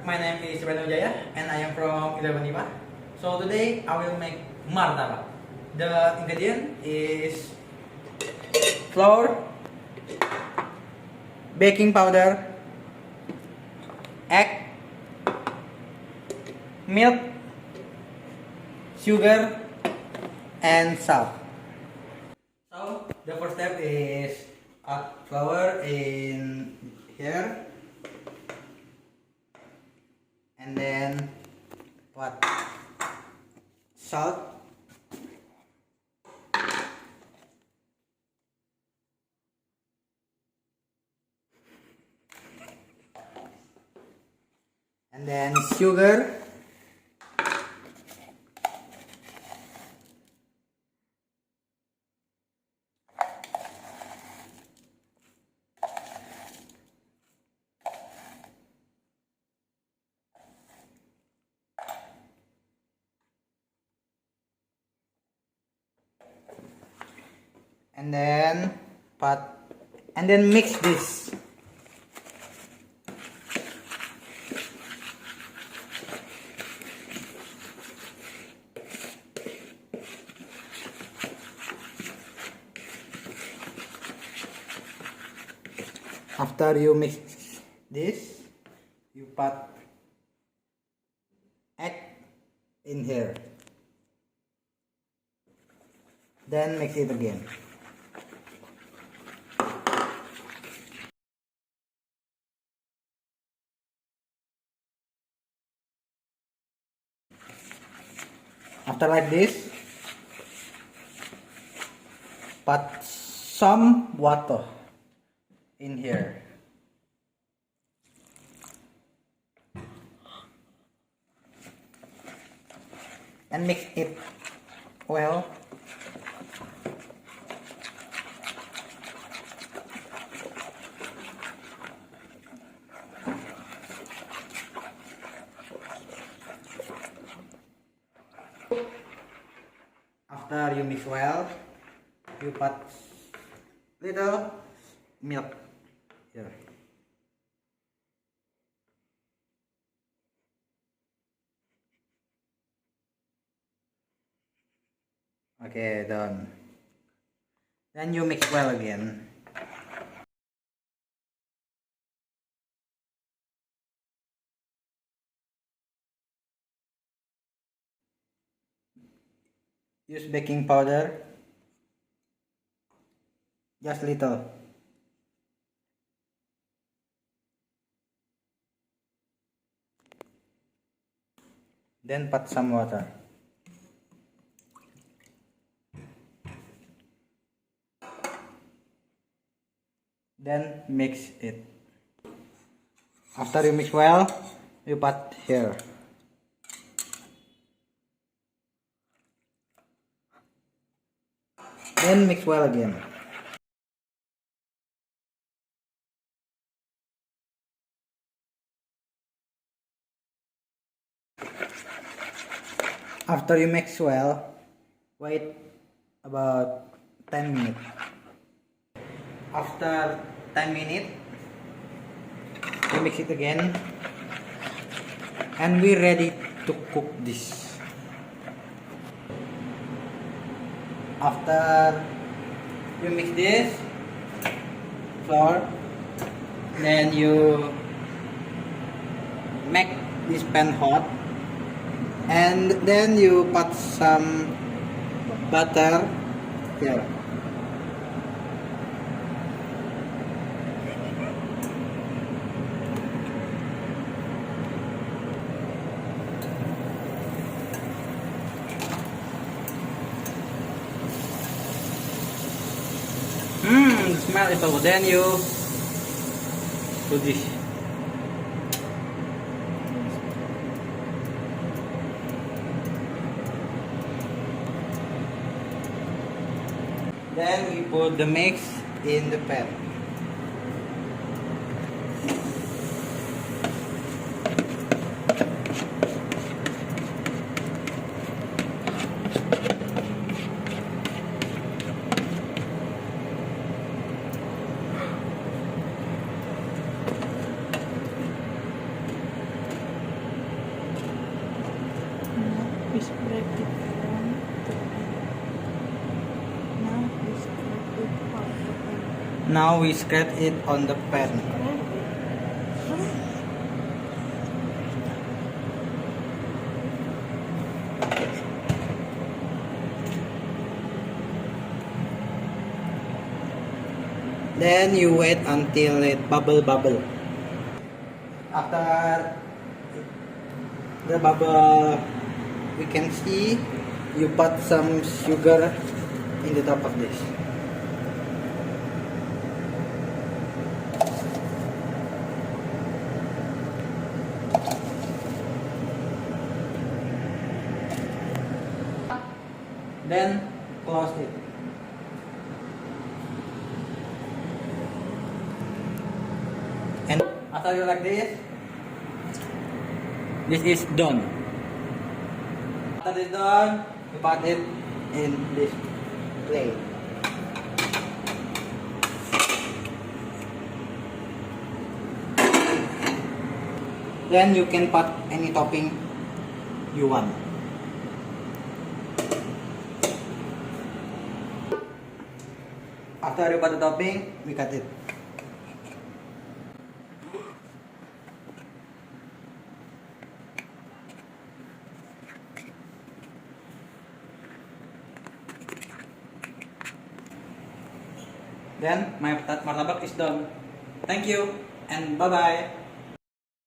my name is Reno Jaya and I am from 11 IPA. So today I will make martabak. The ingredient is flour, baking powder, egg, milk, sugar, and salt. So the first step is add flour in here. And then what? Salt. And then sugar. And then mix this. After you mix this, you put egg in here. Then mix it again. After like this, put some water in here. And mix it well. After you mix well, you put little milk here. Okay, done. Then you mix well again. Use baking powder, just little. Then put some water. Then mix it. After you mix well, you put here. Then mix well again. After you mix well, wait about 10 minutes. After 10 minutes, you mix it again, and we're ready to cook this. After you mix this flour, then you make this pan hot, and then you put some butter here. The smell is so good. Then you do this. Then we put the mix in the pan. we spread it from the Now we spread it on the pan. Now we spread it on the pan. Spread it. Then you wait until it bubble. After the bubble, we can see you put some sugar in the top of this. Then close it. And after you like this is done. After this done, you put it in this plate. Then you can put any topping you want. After you put the topping, we cut it. Then my martabak is done. Thank you and bye bye.